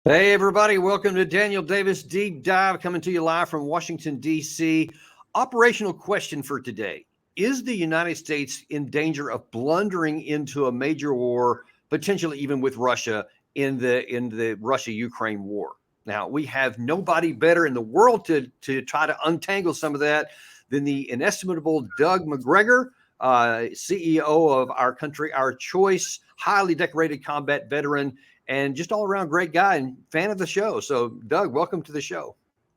Hey, everybody. Welcome to Daniel Davis Deep Dive, coming to you live from Washington, D.C. Operational question for today. Is the United States in danger of blundering into a major war, potentially even with Russia, in the Russia-Ukraine war? Now, we have nobody better in the world to try to untangle some of that than the inestimable Doug Macgregor, CEO of our country, our choice, highly decorated combat veteran, and just all around great guy and fan of the show. So, Doug, welcome to the show.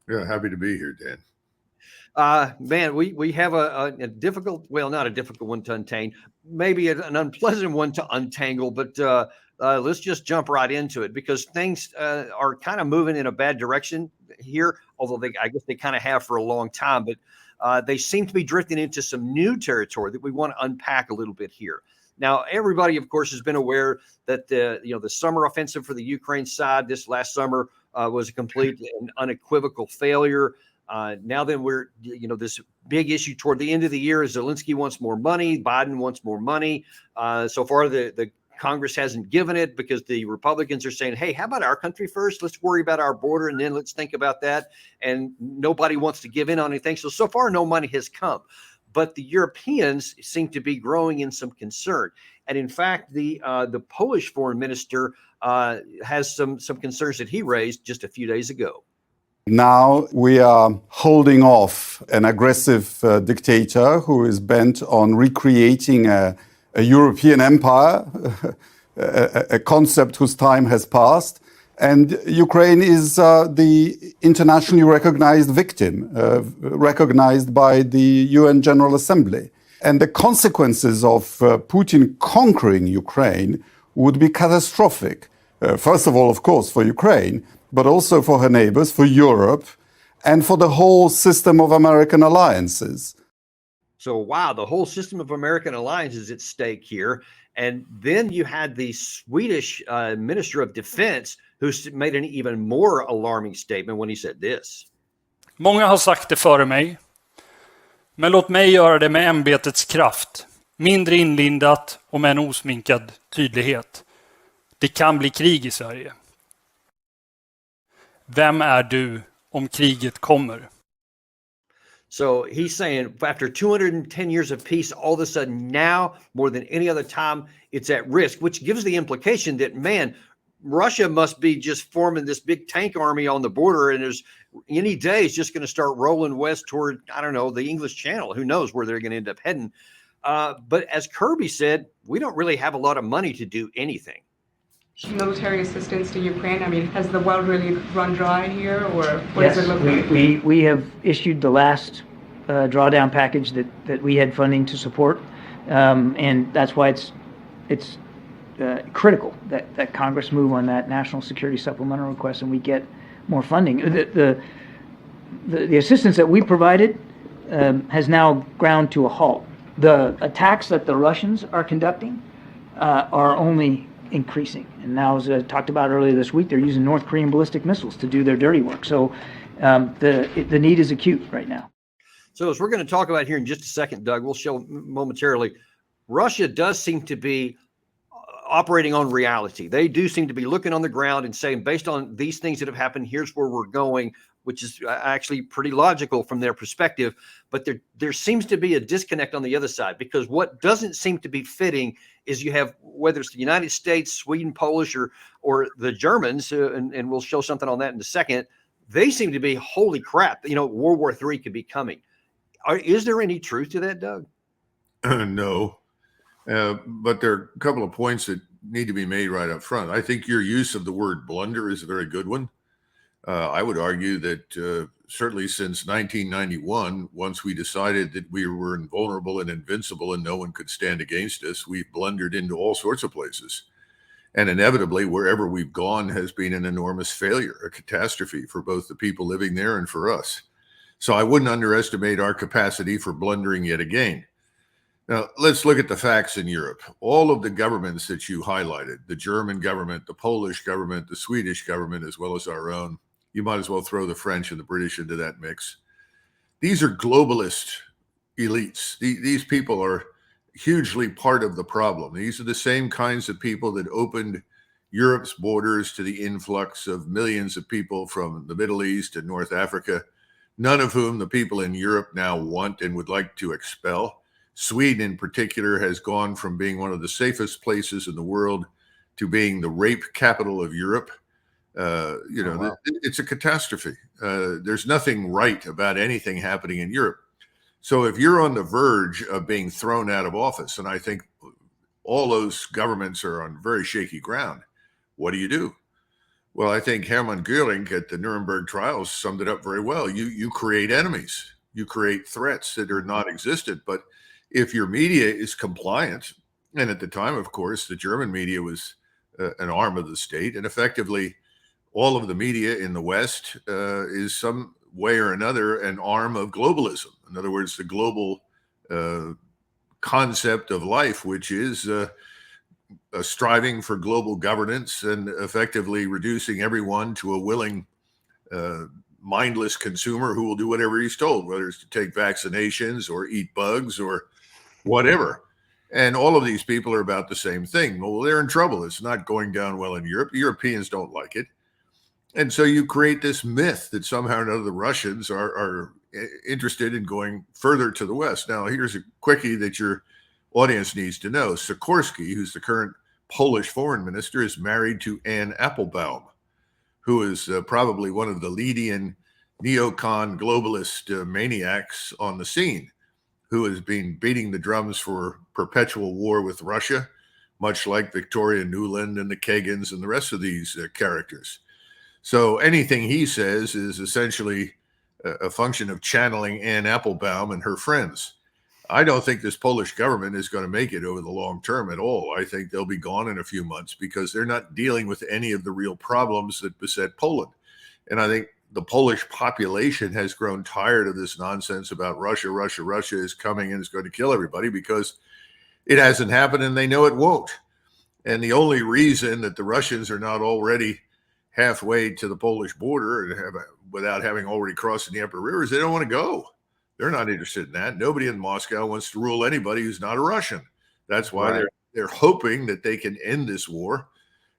Yeah, happy to be here, Dan. Man, we have a difficult, well, not a difficult one to untangle, maybe an unpleasant one to untangle, but let's just jump right into it because things are kind of moving in a bad direction here, although I guess they kind of have for a long time, but they seem to be drifting into some new territory that we want to unpack a little bit here. Now, everybody, of course, has been aware that the summer offensive for the Ukraine side this last summer was a complete and unequivocal failure. Now then we're, this big issue toward the end of the year is Zelensky wants more money. Biden wants more money. So far, the Congress hasn't given it because the Republicans are saying, hey, how about our country first? Let's worry about our border and then let's think about that. And nobody wants to give in on anything. So far, no money has come. But the Europeans seem to be growing in some concern. And in fact, the Polish foreign minister has some concerns that he raised just a few days ago. Now we are holding off an aggressive dictator who is bent on recreating a European empire, a concept whose time has passed. And Ukraine is the internationally recognized victim, recognized by the UN General Assembly. And the consequences of Putin conquering Ukraine would be catastrophic. First of all, of course, for Ukraine, but also for her neighbors, for Europe, and for the whole system of American alliances. So, wow, the whole system of American alliances is at stake here. And then you had the Swedish Minister of Defense who made an even more alarming statement when he said this. Många har sagt det före mig, men låt mig göra det med ämbetets kraft, mindre inlindat och med en osminkad tydlighet. Det kan bli krig i Sverige. Vem är du om kriget kommer? So he's saying after 210 years of peace, all of a sudden now, more than any other time, it's at risk, which gives the implication that, man, Russia must be just forming this big tank army on the border, and there's any day it's just going to start rolling west toward, I don't know, the English Channel. Who knows where they're going to end up heading. But as Kirby said, we don't really have a lot of money to do anything. Military assistance to Ukraine? I mean, has the well really run dry here, or what does it look like? We have issued the last drawdown package that we had funding to support, and that's why it's critical that Congress move on that national security supplemental request and we get more funding. The assistance that we provided has now ground to a halt. The attacks that the Russians are conducting are only increasing. And now, as I talked about earlier this week, they're using North Korean ballistic missiles to do their dirty work. So the need is acute right now. So as we're going to talk about here in just a second, Doug, we'll show momentarily, Russia does seem to be operating on reality. They do seem to be looking on the ground and saying, based on these things that have happened, here's where we're going, which is actually pretty logical from their perspective. But there seems to be a disconnect on the other side, because what doesn't seem to be fitting is you have, whether it's the United States, Sweden, Polish, or the Germans, and we'll show something on that in a second, they seem to be, holy crap, World War III could be coming. Is there any truth to that, Doug? No. But there are a couple of points that need to be made right up front. I think your use of the word blunder is a very good one. I would argue that certainly since 1991, once we decided that we were invulnerable and invincible and no one could stand against us, we've blundered into all sorts of places. And inevitably, wherever we've gone has been an enormous failure, a catastrophe for both the people living there and for us. So I wouldn't underestimate our capacity for blundering yet again. Now, let's look at the facts in Europe. All of the governments that you highlighted, the German government, the Polish government, the Swedish government, as well as our own, you might as well throw the French and the British into that mix. These are globalist elites. These people are hugely part of the problem. These are the same kinds of people that opened Europe's borders to the influx of millions of people from the Middle East and North Africa, none of whom the people in Europe now want and would like to expel. Sweden in particular has gone from being one of the safest places in the world to being the rape capital of Europe. Wow. It's a catastrophe. There's nothing right about anything happening in Europe. So if you're on the verge of being thrown out of office, and I think all those governments are on very shaky ground, what do? Well, I think Hermann Göring at the Nuremberg trials summed it up very well. You create enemies, you create threats that are non-existent. But if your media is compliant, and at the time, of course, the German media was an arm of the state, and effectively all of the media in the West is some way or another an arm of globalism. In other words, the global concept of life, which is striving for global governance and effectively reducing everyone to a willing, mindless consumer who will do whatever he's told, whether it's to take vaccinations or eat bugs or whatever. And all of these people are about the same thing. Well, they're in trouble. It's not going down well in Europe. The Europeans don't like it. And so you create this myth that somehow or another the Russians are interested in going further to the West. Now, here's a quickie that your audience needs to know. Sikorsky, who's the current Polish foreign minister, is married to Anne Applebaum, who is probably one of the leading neocon globalist maniacs on the scene, who has been beating the drums for perpetual war with Russia, much like Victoria Nuland and the Kagans and the rest of these characters. So anything he says is essentially a function of channeling Anne Applebaum and her friends. I don't think this Polish government is going to make it over the long term at all. I think they'll be gone in a few months because they're not dealing with any of the real problems that beset Poland. And I think the Polish population has grown tired of this nonsense about Russia. Russia is coming and is going to kill everybody because it hasn't happened and they know it won't. And the only reason that the Russians are not already halfway to the Polish border and without having already crossed the Dnieper River is they don't want to go. They're not interested in that. Nobody in Moscow wants to rule anybody who's not a Russian. That's why they're hoping that they can end this war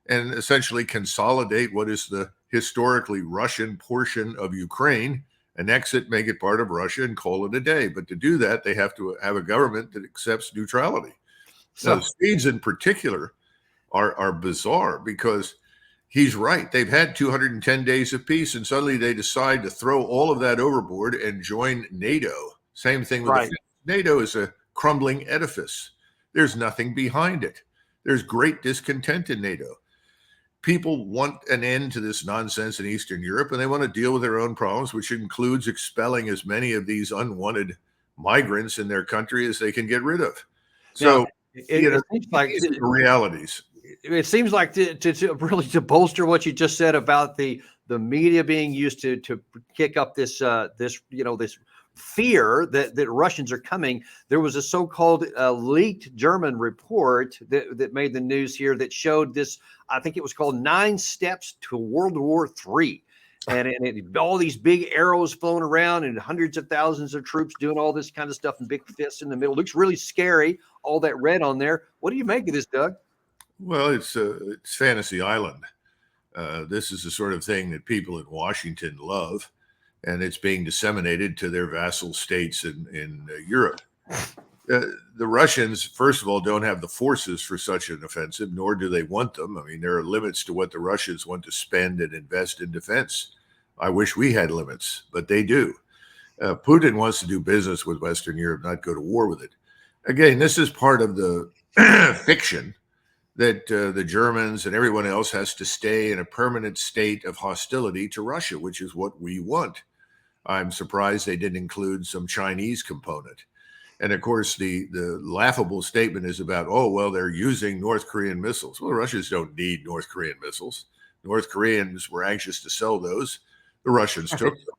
and essentially consolidate what is the historically Russian portion of Ukraine, annex it, make it part of Russia, and call it a day. But to do that, they have to have a government that accepts neutrality. So the Swedes in particular are bizarre because he's right. They've had 210 days of peace, and suddenly they decide to throw all of that overboard and join NATO. Same thing with NATO is a crumbling edifice. There's nothing behind it. There's great discontent in NATO. People want an end to this nonsense in Eastern Europe, and they want to deal with their own problems, which includes expelling as many of these unwanted migrants in their country as they can get rid of. So it seems like these are the realities. It seems like to really to bolster what you just said about the media being used to kick up this fear that Russians are coming. There was a so-called leaked German report that made the news here that showed this. I think it was called 9 Steps to World War III. And all these big arrows flown around and hundreds of thousands of troops doing all this kind of stuff and big fists in the middle. Looks really scary. All that red on there. What do you make of this, Doug? Well, it's Fantasy Island. This is the sort of thing that people in Washington love, and it's being disseminated to their vassal states in Europe. The Russians, first of all, don't have the forces for such an offensive, nor do they want them. I mean, there are limits to what the Russians want to spend and invest in defense. I wish we had limits, but they do. Putin wants to do business with Western Europe, not go to war with it. Again, this is part of the fiction that the Germans and everyone else has to stay in a permanent state of hostility to Russia, which is what we want. I'm surprised they didn't include some Chinese component. And of course, the laughable statement is about, oh, well, they're using North Korean missiles. Well, Russians don't need North Korean missiles. North Koreans were anxious to sell those. The Russians took them.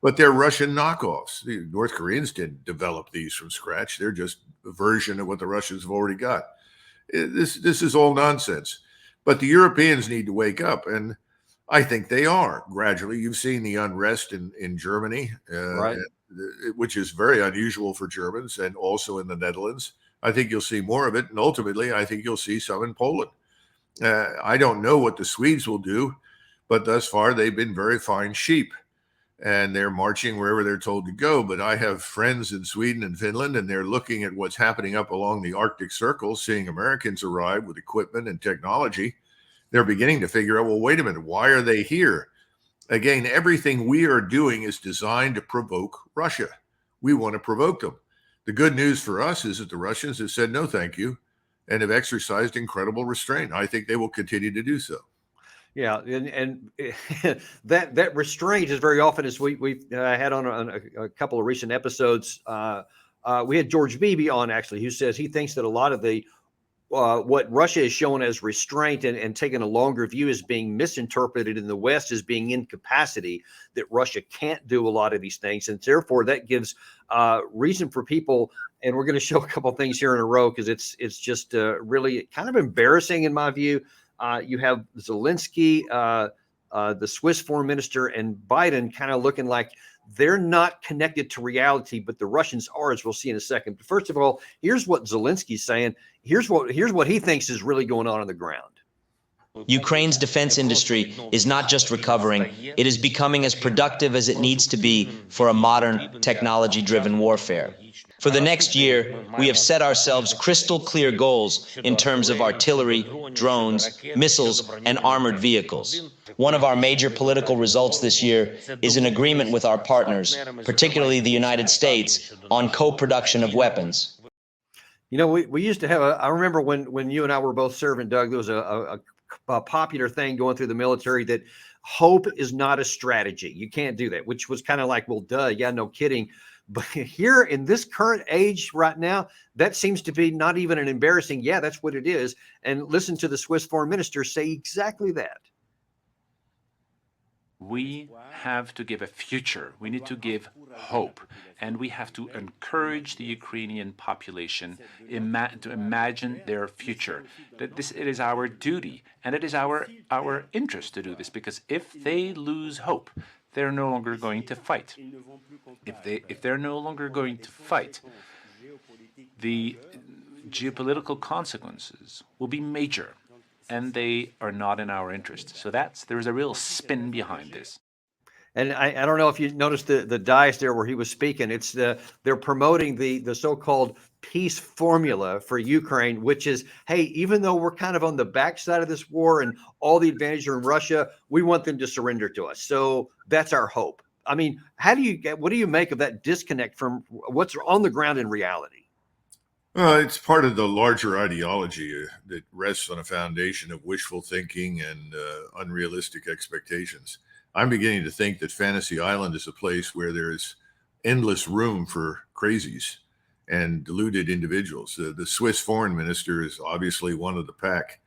But they're Russian knockoffs. The North Koreans didn't develop these from scratch. They're just a version of what the Russians have already got. This is all nonsense. But the Europeans need to wake up, and I think they are gradually. You've seen the unrest in Germany, which is very unusual for Germans, and also in the Netherlands. I think you'll see more of it, and ultimately, I think you'll see some in Poland. I don't know what the Swedes will do, but thus far they've been very fine sheep, and they're marching wherever they're told to go. But I have friends in Sweden and Finland, and they're looking at what's happening up along the Arctic Circle, seeing Americans arrive with equipment and technology. They're beginning to figure out, well, wait a minute, why are they here? Again, everything we are doing is designed to provoke Russia. We want to provoke them. The good news for us is that the Russians have said no, thank you, and have exercised incredible restraint. I think they will continue to do so. Yeah, and that restraint is very often, as we've had on a couple of recent episodes. We had George Beebe on, actually, who says he thinks that a lot of the what Russia is shown as restraint and taking a longer view is being misinterpreted in the West as being incapacity, that Russia can't do a lot of these things. And therefore, that gives reason for people. And we're going to show a couple of things here in a row because it's just really kind of embarrassing in my view. You have Zelensky, the Swiss foreign minister, and Biden kind of looking like they're not connected to reality, but the Russians are, as we'll see in a second. But first of all, here's what Zelensky's saying. Here's what he thinks is really going on the ground. Ukraine's defense industry is not just recovering, it is becoming as productive as it needs to be for a modern, technology-driven warfare. For the next year, we have set ourselves crystal clear goals in terms of artillery, drones, missiles, and armored vehicles. One of our major political results this year is an agreement with our partners, particularly the United States, on co-production of weapons. You know, we used to have I remember when you and I were both serving, Doug, there was a popular thing going through the military that hope is not a strategy. You can't do that, which was kind of like, well, duh, yeah, no kidding. But here in this current age right now, that seems to be not even an embarrassing, yeah, that's what it is. And listen to the Swiss foreign minister say exactly that. We have to give a future. We need to give hope. And we have to encourage the Ukrainian population to imagine their future. That it is our duty and it is our interest to do this, because if they lose hope, they're no longer going to fight. If they're no longer going to fight, the geopolitical consequences will be major, and they are not in our interest. So there's a real spin behind this. And I don't know if you noticed the dais there where he was speaking. It's they're promoting the so-called peace formula for Ukraine, which is, hey, even though we're kind of on the backside of this war and all the advantages are in Russia, we want them to surrender to us. So that's our hope. I mean, what do you make of that disconnect from what's on the ground in reality? It's part of the larger ideology that rests on a foundation of wishful thinking and unrealistic expectations. I'm beginning to think that Fantasy Island is a place where there is endless room for crazies and deluded individuals. The Swiss foreign minister is obviously one of the pack.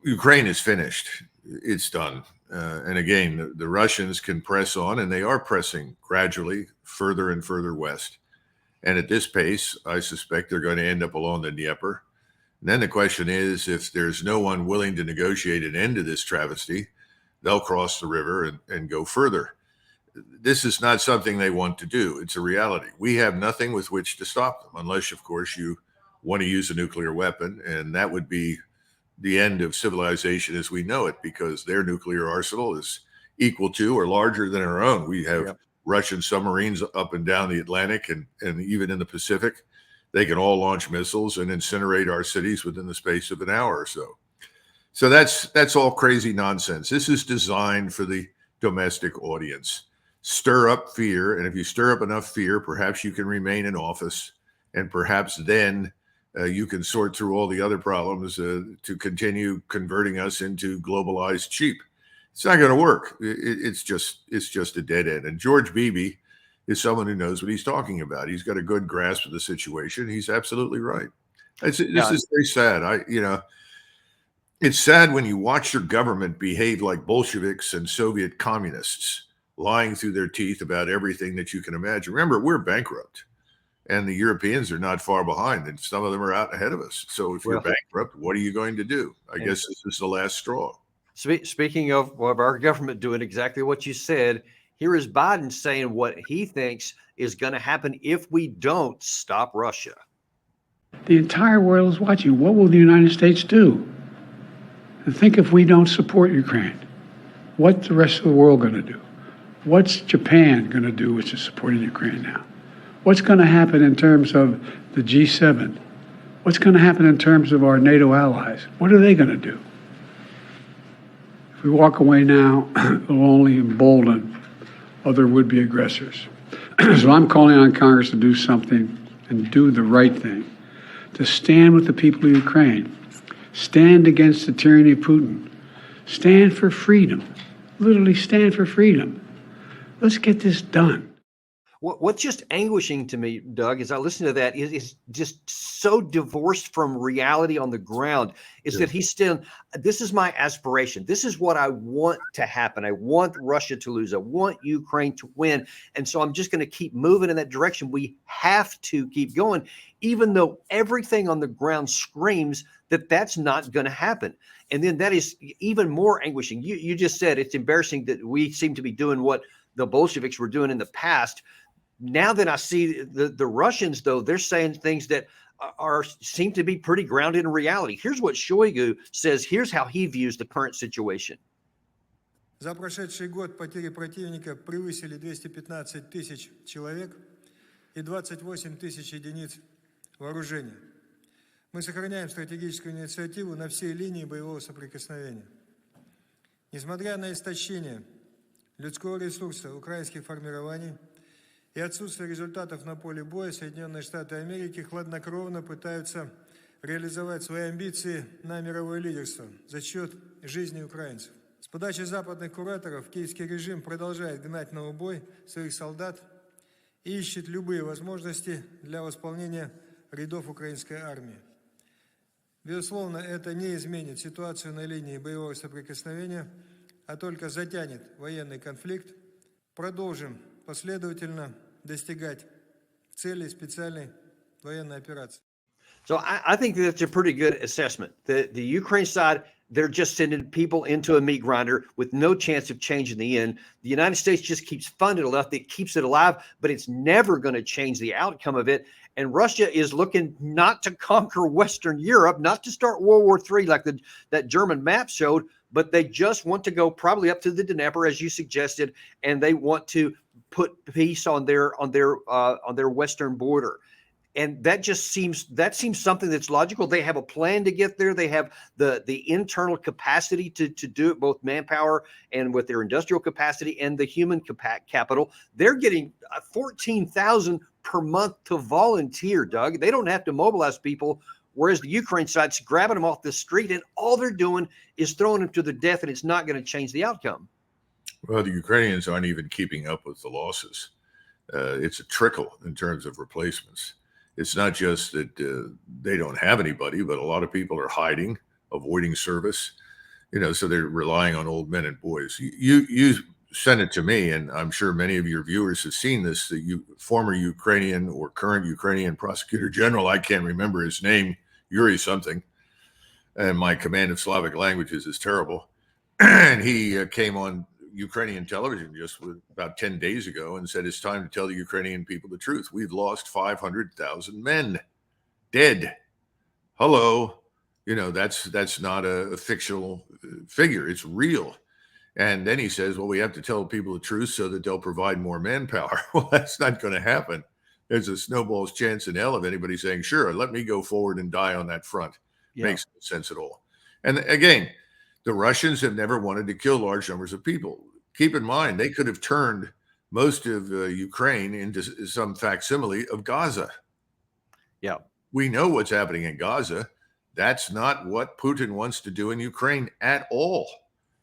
Ukraine is finished. It's done. And again, the Russians can press on, and they are pressing gradually further and further west. And at this pace, I suspect they're going to end up along the Dnieper. And then the question is, if there's no one willing to negotiate an end to this travesty, they'll cross the river and go further. This is not something they want to do. It's a reality. We have nothing with which to stop them, unless, of course, you want to use a nuclear weapon. And that would be the end of civilization as we know it, because their nuclear arsenal is equal to or larger than our own. We have Russian submarines up and down the Atlantic and even in the Pacific. They can all launch missiles and incinerate our cities within the space of an hour or so. So that's all crazy nonsense. This is designed for the domestic audience. Stir up fear, and if you stir up enough fear, perhaps you can remain in office, and perhaps then you can sort through all the other problems to continue converting us into globalized sheep. It's not going to work. It's just a dead end. And George Beebe is someone who knows what he's talking about. He's got a good grasp of the situation. He's absolutely right. This is very sad. It's sad when you watch your government behave like Bolsheviks and Soviet communists, lying through their teeth about everything that you can imagine. Remember, we're bankrupt, and the Europeans are not far behind, and some of them are out ahead of us. So if you're bankrupt, what are you going to do? I guess this is the last straw. Speaking of our government doing exactly what you said, here is Biden saying what he thinks is going to happen if we don't stop Russia. The entire world is watching. What will the United States do? And think if we don't support Ukraine, what's the rest of the world going to do? What's Japan going to do, which is supporting Ukraine now? What's going to happen in terms of the G7? What's going to happen in terms of our NATO allies? What are they going to do? If we walk away now, it'll only embolden other would-be aggressors. So I'm calling on Congress to do something and do the right thing, to stand with the people of Ukraine, stand against the tyranny of Putin, stand for freedom, literally stand for freedom. Let's get this done. What's just anguishing to me, Doug, as I listen to that, is just so divorced from reality on the ground, is that he's still, this is my aspiration. This is what I want to happen. I want Russia to lose. I want Ukraine to win. And so I'm just going to keep moving in that direction. We have to keep going, even though everything on the ground screams that that's not going to happen. And then that is even more anguishing. You just said it's embarrassing that we seem to be doing what the Bolsheviks were doing in the past. Now that I see the Russians, though, they're saying things that seem to be pretty grounded in reality. Here's what Shoigu says. Here's how he views the current situation. За прошедший год потери противника превысили 215 тысяч человек и 28 тысяч единиц вооружения. Мы сохраняем стратегическую инициативу на всей линии боевого соприкосновения. Несмотря на истощение людского ресурса украинских формирований и отсутствие результатов на поле боя, Соединенные Штаты Америки хладнокровно пытаются реализовать свои амбиции на мировое лидерство за счет жизни украинцев. С подачи западных кураторов киевский режим продолжает гнать на убой своих солдат и ищет любые возможности для восполнения рядов украинской армии. Безусловно, это не изменит ситуацию на линии боевого соприкосновения, а только затянет военный конфликт. Продолжим последовательно достигать целей специальной военной операции. So I think that's a pretty good assessment. The Ukraine side, they're just sending people into a meat grinder with no chance of change in the end. The United States just keeps funding enough that keeps it alive, but it's never going to change the outcome of it. And Russia is looking not to conquer Western Europe, not to start World War III like that German map showed, but they just want to go probably up to the Dnieper, as you suggested, and they want to put peace on their western border. And that seems something that's logical. They have a plan to get there. They have the internal capacity to do it, both manpower and with their industrial capacity and the human capital. They're getting 14,000 per month to volunteer, Doug. They don't have to mobilize people, whereas the Ukraine side's grabbing them off the street, and all they're doing is throwing them to their death, and it's not going to change the outcome. Well, the Ukrainians aren't even keeping up with the losses. It's a trickle in terms of replacements. It's not just that they don't have anybody, but a lot of people are hiding, avoiding service, so they're relying on old men and boys. You sent it to me, and I'm sure many of your viewers have seen this. The former Ukrainian or current Ukrainian prosecutor general, I can't remember his name, Yuri something, and my command of Slavic languages is terrible. And he came on Ukrainian television just about 10 days ago and said it's time to tell the Ukrainian people the truth. We've lost 500,000 men dead. Hello. That's not a fictional figure. It's real. And then he says, well, we have to tell people the truth so that they'll provide more manpower. Well, that's not going to happen. There's a snowball's chance in hell of anybody saying, sure, let me go forward and die on that front. Yeah. Makes no sense at all. And again, the Russians have never wanted to kill large numbers of people. Keep in mind, they could have turned most of Ukraine into some facsimile of Gaza. Yeah. We know what's happening in Gaza. That's not what Putin wants to do in Ukraine at all.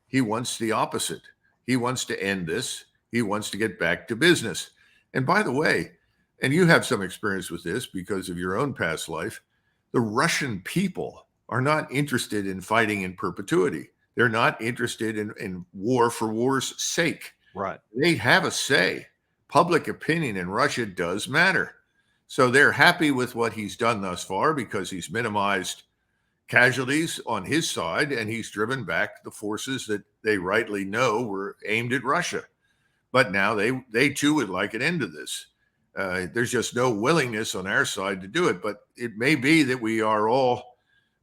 He wants the opposite. He wants to end this. He wants to get back to business. And by the way, and you have some experience with this because of your own past life, the Russian people are not interested in fighting in perpetuity. They're not interested in war for war's sake. Right. They have a say. Public opinion in Russia does matter. So they're happy with what he's done thus far because he's minimized casualties on his side and he's driven back the forces that they rightly know were aimed at Russia. But now they too would like an end to this. There's just no willingness on our side to do it. But it may be that we are all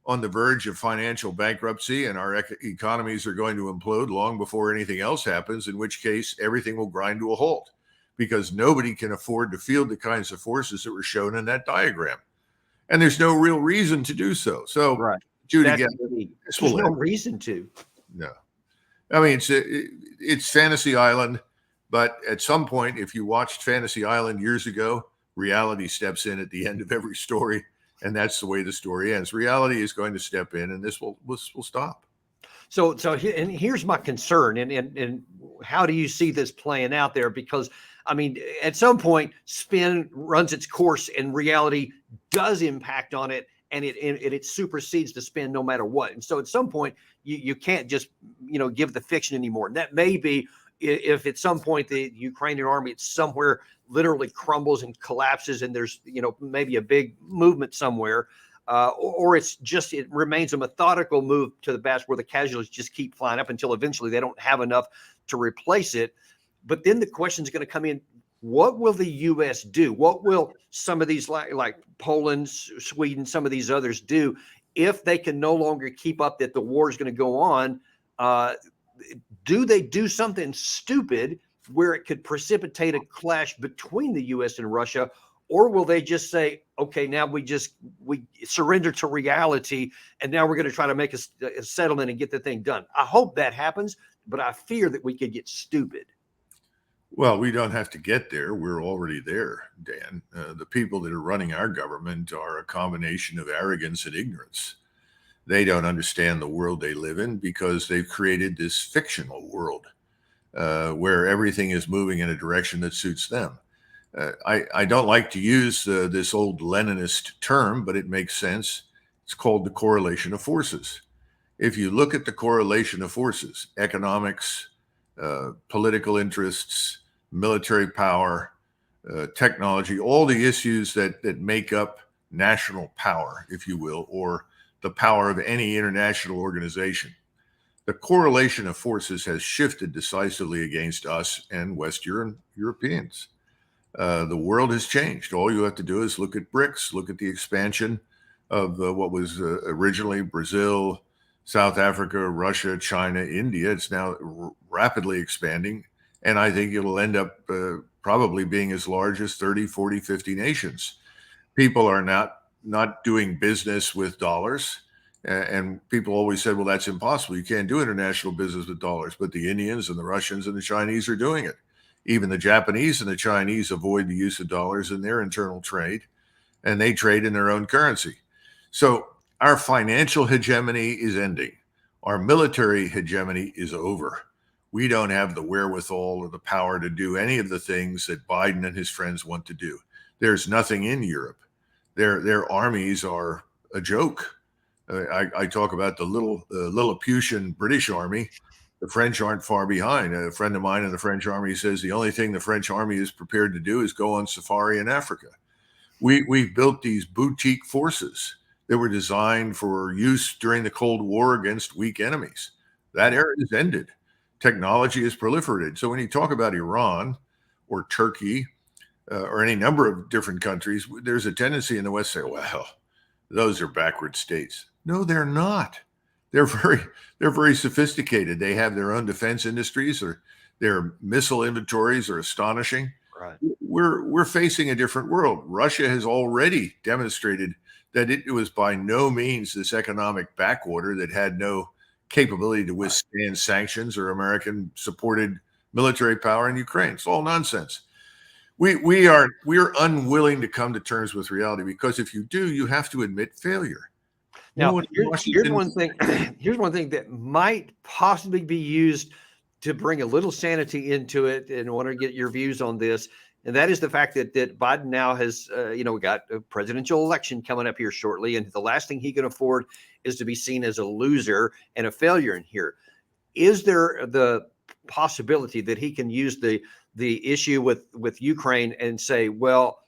on the verge of financial bankruptcy and our economies are going to implode long before anything else happens, in which case everything will grind to a halt because nobody can afford to field the kinds of forces that were shown in that diagram. And there's no real reason to do so. So, Right. Judy, That's again, the this There's will no end. reason to. No. I mean, it's Fantasy Island, but at some point, if you watched Fantasy Island years ago, reality steps in at the end of every story. And that's the way the story ends. Reality is going to step in, and this will stop. So and here's my concern, and how do you see this playing out there? Because I mean, at some point, spin runs its course, and reality does impact on it, and it supersedes the spin no matter what. And so, at some point, you can't just give the fiction anymore. And that may be if at some point the Ukrainian army somewhere literally crumbles and collapses, and there's maybe a big movement somewhere. Or it remains a methodical move to the best where the casualties just keep flying up until eventually they don't have enough to replace it. But then the question is going to come in, what will the U.S. do? What will some of these like Poland, Sweden, some of these others do if they can no longer keep up that the war is going to go on? Do they do something stupid where it could precipitate a clash between the U.S. and Russia? Or will they just say, okay, now we surrender to reality, and now we're going to try to make a settlement and get the thing done? I hope that happens, but I fear that we could get stupid. Well, we don't have to get there. We're already there, Dan. The people that are running our government are a combination of arrogance and ignorance. They don't understand the world they live in because they've created this fictional world where everything is moving in a direction that suits them. I don't like to use this old Leninist term, but it makes sense. It's called the correlation of forces. If you look at the correlation of forces, economics, political interests, military power, technology, all the issues that make up national power, if you will, or the power of any international organization, the correlation of forces has shifted decisively against us and West Europeans. The world has changed. All you have to do is look at BRICS, look at the expansion of what was originally Brazil, South Africa, Russia, China, India. It's now rapidly expanding. And I think it'll end up probably being as large as 30, 40, 50 nations. People are not doing business with dollars. And people always said, well, that's impossible. You can't do international business with dollars. But the Indians and the Russians and the Chinese are doing it. Even the Japanese and the Chinese avoid the use of dollars in their internal trade, and they trade in their own currency. So our financial hegemony is ending. Our military hegemony is over. We don't have the wherewithal or the power to do any of the things that Biden and his friends want to do. There's nothing in Europe. Their armies are a joke. I talk about the Lilliputian British army. The French aren't far behind. A friend of mine in the French army says the only thing the French army is prepared to do is go on safari in Africa. We've built these boutique forces that were designed for use during the Cold War against weak enemies. That era is ended. Technology has proliferated. So when you talk about Iran or Turkey or any number of different countries, there's a tendency in the West to say, well, those are backward states. No, they're not. They're very sophisticated. They have their own defense industries, or their missile inventories are astonishing. Right. We're facing a different world. Russia has already demonstrated that it was by no means this economic backwater that had no capability to withstand sanctions or American-supported military power in Ukraine. It's all nonsense. We're unwilling to come to terms with reality because if you do, you have to admit failure. Now, here's one thing. Here's one thing that might possibly be used to bring a little sanity into it, and I want to get your views on this. And that is the fact that Biden now has, got a presidential election coming up here shortly, and the last thing he can afford is to be seen as a loser and a failure in here. Is there the possibility that he can use the issue with Ukraine and say, well,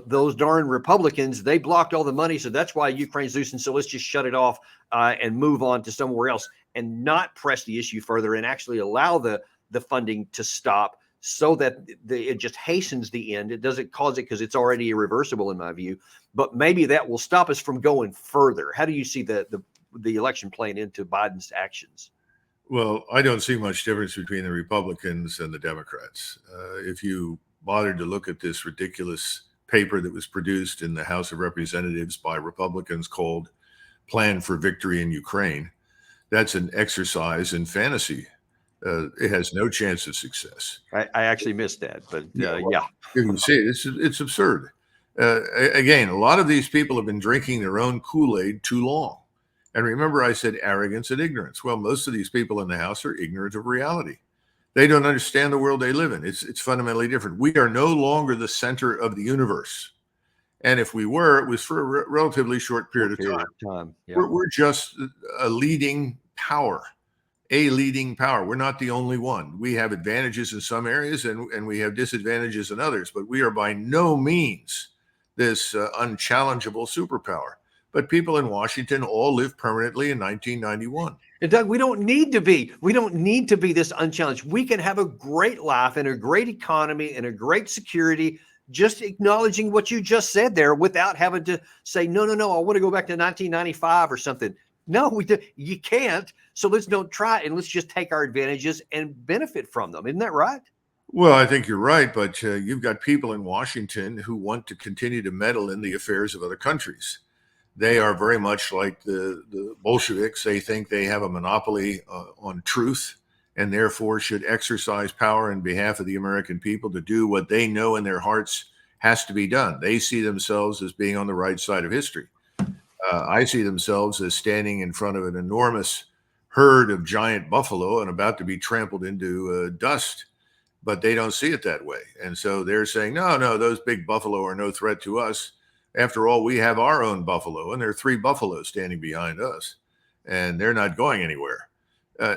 those darn Republicans, they blocked all the money, so that's why Ukraine's losing. So let's just shut it off and move on to somewhere else and not press the issue further and actually allow the funding to stop so that it just hastens the end. It doesn't cause it because it's already irreversible in my view, but maybe that will stop us from going further. How do you see the election playing into Biden's actions? Well, I don't see much difference between the Republicans and the Democrats. If you bothered to look at this ridiculous paper that was produced in the House of Representatives by Republicans called Plan for Victory in Ukraine, that's an exercise in fantasy. It has no chance of success. I actually missed that, but yeah. You can see it. It's absurd. Again, a lot of these people have been drinking their own Kool-Aid too long. And remember, I said arrogance and ignorance. Well, most of these people in the House are ignorant of reality. They don't understand the world they live in. It's fundamentally different. We are no longer the center of the universe. And if we were, it was for a relatively short period of time. Yeah. We're just a leading power. We're not the only one. We have advantages in some areas and we have disadvantages in others, but we are by no means this unchallengeable superpower. But people in Washington all live permanently in 1991. And Doug, we don't need to be. We don't need to be this unchallenged. We can have a great life and a great economy and a great security, just acknowledging what you just said there without having to say, no, I want to go back to 1995 or something. No, you can't. So let's don't try and let's just take our advantages and benefit from them. Isn't that right? Well, I think you're right, but you've got people in Washington who want to continue to meddle in the affairs of other countries. They are very much like the Bolsheviks. They think they have a monopoly on truth and therefore should exercise power in behalf of the American people to do what they know in their hearts has to be done. They see themselves as being on the right side of history. I see themselves as standing in front of an enormous herd of giant buffalo and about to be trampled into dust, but they don't see it that way. And so they're saying, no, those big buffalo are no threat to us. After all, we have our own buffalo, and there are 3 buffaloes standing behind us, and they're not going anywhere.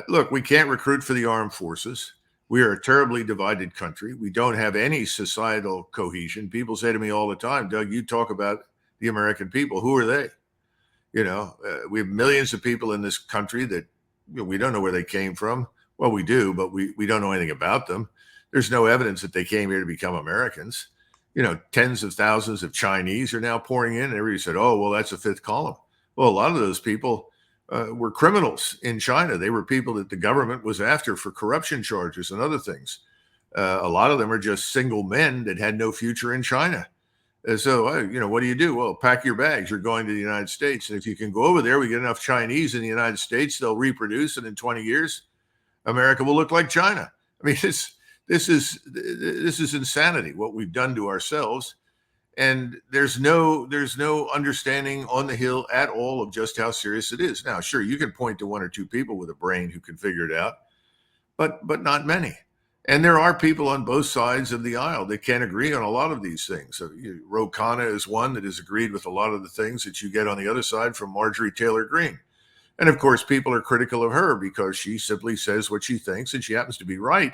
Look, we can't recruit for the armed forces. We are a terribly divided country. We don't have any societal cohesion. People say to me all the time, Doug, you talk about the American people. Who are they? We have millions of people in this country that we don't know where they came from. Well, we do, but we don't know anything about them. There's no evidence that they came here to become Americans. Tens of thousands of Chinese are now pouring in, and everybody said, oh, well, that's a 5th column. Well, a lot of those people were criminals in China. They were people that the government was after for corruption charges and other things. A lot of them are just single men that had no future in China. So, what do? Well, pack your bags. You're going to the United States. And if you can go over there, we get enough Chinese in the United States, they'll reproduce. And in 20 years, America will look like China. I mean, this is insanity, what we've done to ourselves. And there's no understanding on the Hill at all of just how serious it is. Now, sure, you can point to 1 or 2 people with a brain who can figure it out, but not many. And there are people on both sides of the aisle that can't agree on a lot of these things. So, Ro Khanna is one that has agreed with a lot of the things that you get on the other side from Marjorie Taylor Greene. And of course, people are critical of her because she simply says what she thinks, and she happens to be right.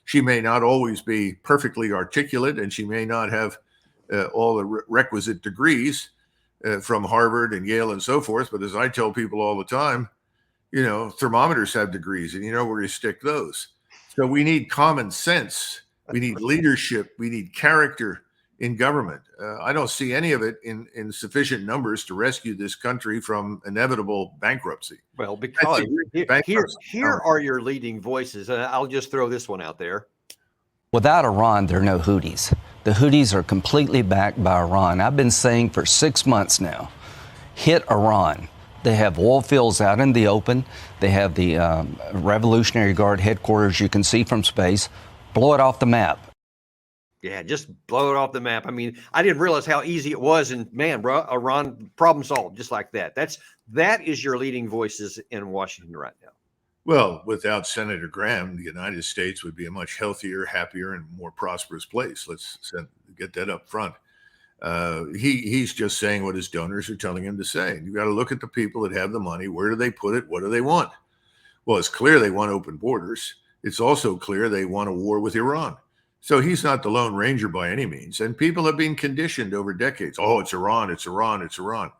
She may not always be perfectly articulate, and she may not have all the requisite degrees from Harvard and Yale and so forth. But as I tell people all the time, thermometers have degrees, and you know where you stick those. So we need common sense. We need leadership. We need character in government. I don't see any of it in sufficient numbers to rescue this country from inevitable bankruptcy. Well, because here are your leading voices. And I'll just throw this one out there. Without Iran, there are no Houthis. The Houthis are completely backed by Iran. I've been saying for 6 months now, hit Iran. They have oil fields out in the open. They have the Revolutionary Guard headquarters you can see from space. Blow it off the map. Yeah, just blow it off the map. I mean, I didn't realize how easy it was. And man, bro, Iran, problem solved, just like that. That is your leading voices in Washington right now. Well, without Senator Graham, the United States would be a much healthier, happier, and more prosperous place. Let's get that up front. He's just saying what his donors are telling him to say. You've got to look at the people that have the money. Where do they put it? What do they want? Well, it's clear they want open borders. It's also clear they want a war with Iran. So he's not the Lone Ranger by any means. And people have been conditioned over decades. Oh, it's Iran, it's Iran, it's Iran.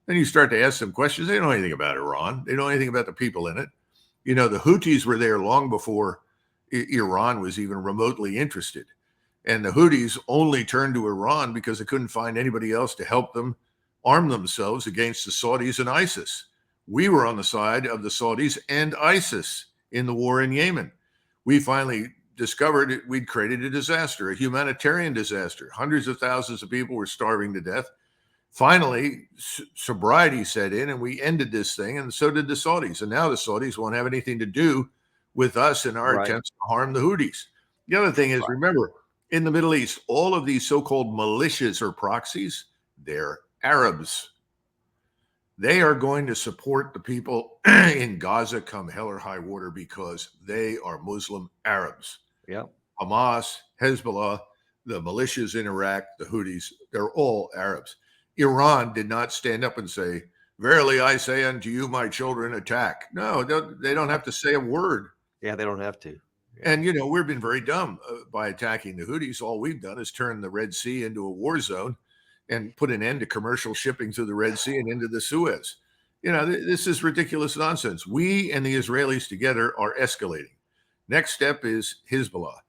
Then you start to ask them questions. They don't know anything about Iran. They don't know anything about the people in it. The Houthis were there long before Iran was even remotely interested. And the Houthis only turned to Iran because they couldn't find anybody else to help them arm themselves against the Saudis and ISIS. We were on the side of the Saudis and ISIS in the war in Yemen. We finally discovered we'd created a disaster, a humanitarian disaster. Hundreds of thousands of people were starving to death. Finally, sobriety set in and we ended this thing, and so did the Saudis. And now the Saudis won't have anything to do with us in our attempts to harm the Houthis. The other thing is, remember, in the Middle East, all of these so-called militias or proxies, they're Arabs. They are going to support the people in Gaza come hell or high water because they are Muslim Arabs. Yeah. Hamas, Hezbollah, the militias in Iraq, the Houthis, they're all Arabs. Iran did not stand up and say, "Verily I say unto you, my children, attack." No, they don't have to say a word. Yeah, they don't have to. Yeah. And, we've been very dumb by attacking the Houthis. All we've done is turn the Red Sea into a war zone and put an end to commercial shipping through the Red Sea and into the Suez. This is ridiculous nonsense. We and the Israelis together are escalating. Next step is Hezbollah.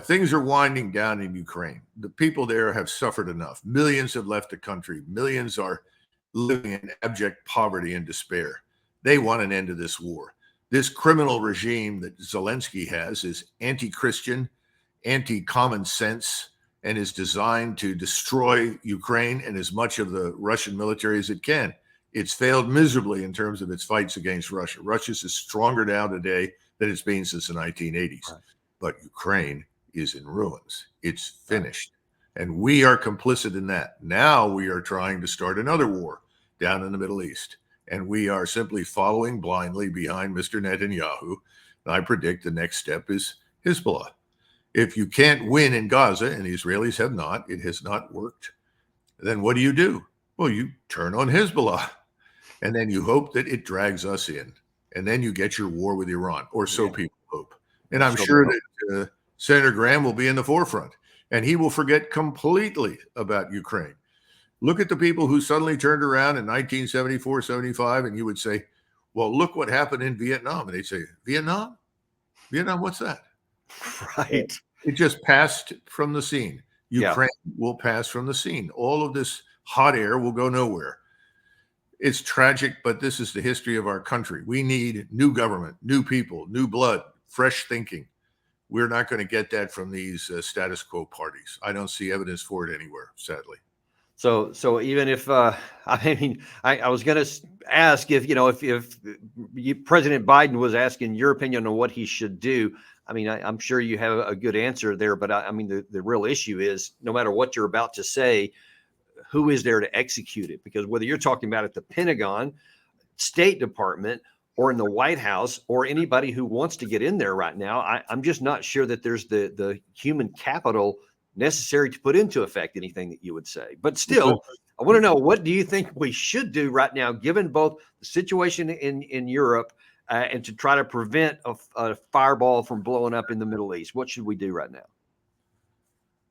Things are winding down in Ukraine. The people there have suffered enough. Millions have left the country. Millions are living in abject poverty and despair. They want an end to this war. This criminal regime that Zelensky has is anti-Christian, anti-common sense, and is designed to destroy Ukraine and as much of the Russian military as it can. It's failed miserably in terms of its fights against Russia. Russia's is stronger now today than it's been since the 1980s. Right. But Ukraine is in ruins. It's finished. And we are complicit in that. Now we are trying to start another war down in the Middle East. And we are simply following blindly behind Mr. Netanyahu. And I predict the next step is Hezbollah. If you can't win in Gaza, and the Israelis have not, it has not worked, then what do? Well, you turn on Hezbollah. And then you hope that it drags us in. And then you get your war with Iran, or so people hope. And I'm sure that Senator Graham will be in the forefront. And he will forget completely about Ukraine. Look at the people who suddenly turned around in 1974, 75, and you would say, well, look what happened in Vietnam. And they'd say, Vietnam? Vietnam, what's that? Right. It just passed from the scene. Ukraine will pass from the scene. All of this hot air will go nowhere. It's tragic, but this is the history of our country. We need new government, new people, new blood, fresh thinking. We're not going to get that from these status quo parties. I don't see evidence for it anywhere, sadly. So even if I was going to ask if President Biden was asking your opinion on what he should do. I'm sure you have a good answer there, but the real issue is no matter what you're about to say, who is there to execute it? Because whether you're talking about at the Pentagon, State Department, or in the White House, or anybody who wants to get in there right now, I'm just not sure that there's the human capital necessary to put into effect anything that you would say. But still, I want to know, what do you think we should do right now, given both the situation in Europe and to try to prevent a fireball from blowing up in the Middle East? What should we do right now?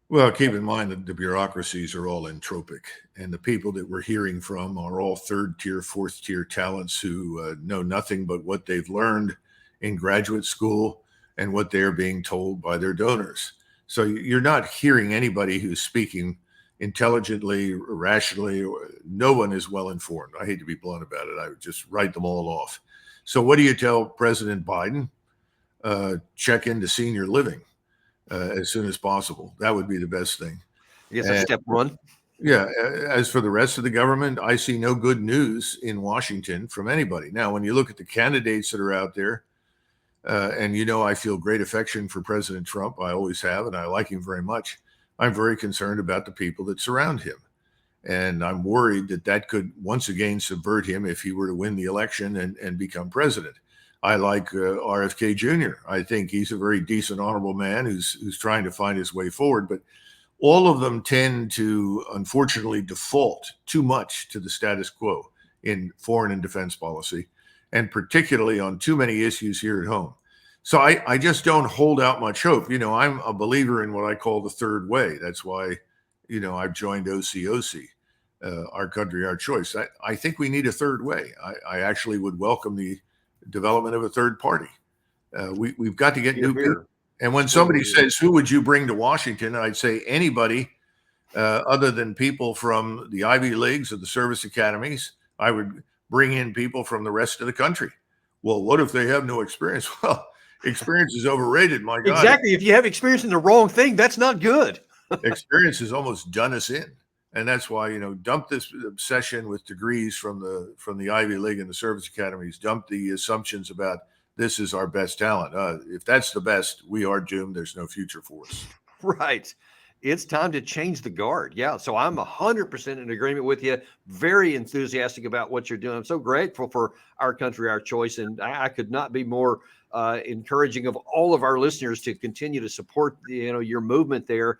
Well, keep in mind that the bureaucracies are all entropic, and the people that we're hearing from are all third-tier, fourth-tier talents who know nothing but what they've learned in graduate school and what they're being told by their donors. So you're not hearing anybody who's speaking intelligently, rationally. No one is well informed. I hate to be blunt about it. I would just write them all off. So what do you tell President Biden? Check into senior living as soon as possible. That would be the best thing. I guess that's step one. Yeah. As for the rest of the government, I see no good news in Washington from anybody. Now, when you look at the candidates that are out there, and I feel great affection for President Trump. I always have, and I like him very much. I'm very concerned about the people that surround him. And I'm worried that could once again subvert him if he were to win the election and become president. I like RFK Jr. I think he's a very decent, honorable man who's trying to find his way forward. But all of them tend to, unfortunately, default too much to the status quo in foreign and defense policy, and particularly on too many issues here at home. So I just don't hold out much hope. I'm a believer in what I call the third way. That's why, I've joined OCOC, Our Country, Our Choice. I think we need a third way. I actually would welcome the development of a third party. We've got to get new people. Here. And when somebody says, who would you bring to Washington? I'd say anybody other than people from the Ivy Leagues or the service academies. I would bring in people from the rest of the country. Well, what if they have no experience? Well, experience is overrated, my God. Exactly. If you have experience in the wrong thing, that's not good. Experience has almost done us in. And that's why, dump this obsession with degrees from the Ivy League and the service academies, dump the assumptions about this is our best talent. If that's the best, we are doomed. There's no future for us. Right. It's time to change the guard. Yeah. So I'm 100% in agreement with you. Very enthusiastic about what you're doing. I'm so grateful for Our Country, Our Choice. And I could not be more encouraging of all of our listeners to continue to support, your movement there.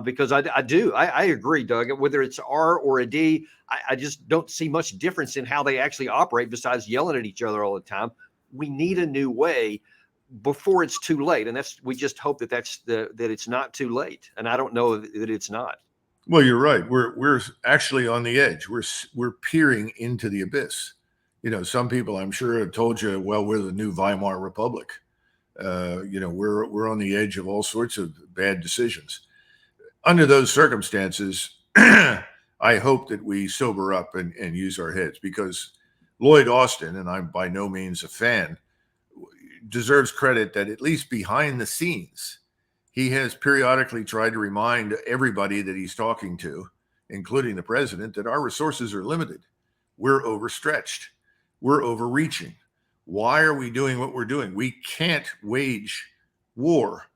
Because I agree, Doug, whether it's R or a D, I just don't see much difference in how they actually operate besides yelling at each other all the time. We need a new way before it's too late. And we just hope that that it's not too late. And I don't know that it's not. Well, you're right. We're actually on the edge. We're peering into the abyss. Some people I'm sure have told you, well, we're the new Weimar Republic. We're on the edge of all sorts of bad decisions. Under those circumstances, I hope that we sober up and use our heads, because Lloyd Austin, and I'm by no means a fan, deserves credit that at least behind the scenes, he has periodically tried to remind everybody that he's talking to, including the president, that our resources are limited. We're overstretched. We're overreaching. Why are we doing what we're doing? We can't wage war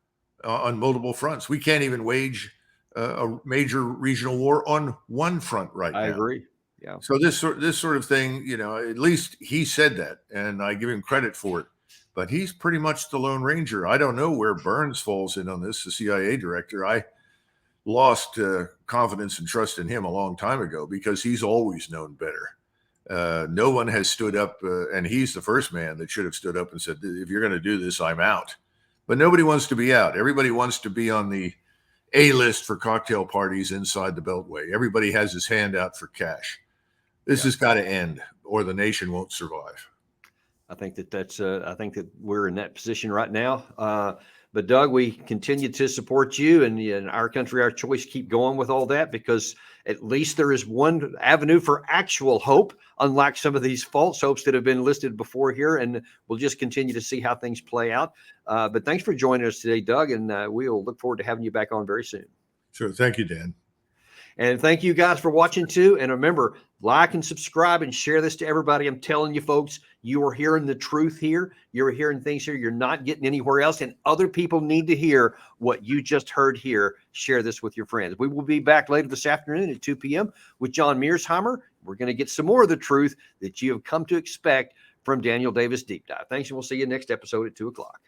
on multiple fronts. We can't even wage a major regional war on one front right now. I agree. Yeah. So this sort of thing, at least he said that, and I give him credit for it. But he's pretty much the Lone Ranger. I don't know where Burns falls in on this, the CIA director. I lost confidence and trust in him a long time ago, because he's always known better. No one has stood up, and he's the first man that should have stood up and said, if you're going to do this, I'm out. But nobody wants to be out. Everybody wants to be on the A-list for cocktail parties inside the Beltway. Everybody has his hand out for cash. This has got to end, or the nation won't survive. I think I think that we're in that position right now. But Doug, we continue to support you and Our Country, Our Choice. Keep going with all that, because at least there is one avenue for actual hope, unlike some of these false hopes that have been listed before here. And we'll just continue to see how things play out. But thanks for joining us today, Doug. And we'll look forward to having you back on very soon. Sure. Thank you, Dan. And thank you guys for watching too. And remember, like and subscribe and share this to everybody. I'm telling you, folks, you are hearing the truth here. You're hearing things here you're not getting anywhere else. And other people need to hear what you just heard here. Share this with your friends. We will be back later this afternoon at 2 p.m. with John Mearsheimer. We're going to get some more of the truth that you have come to expect from Daniel Davis Deep Dive. Thanks, and we'll see you next episode at 2 o'clock.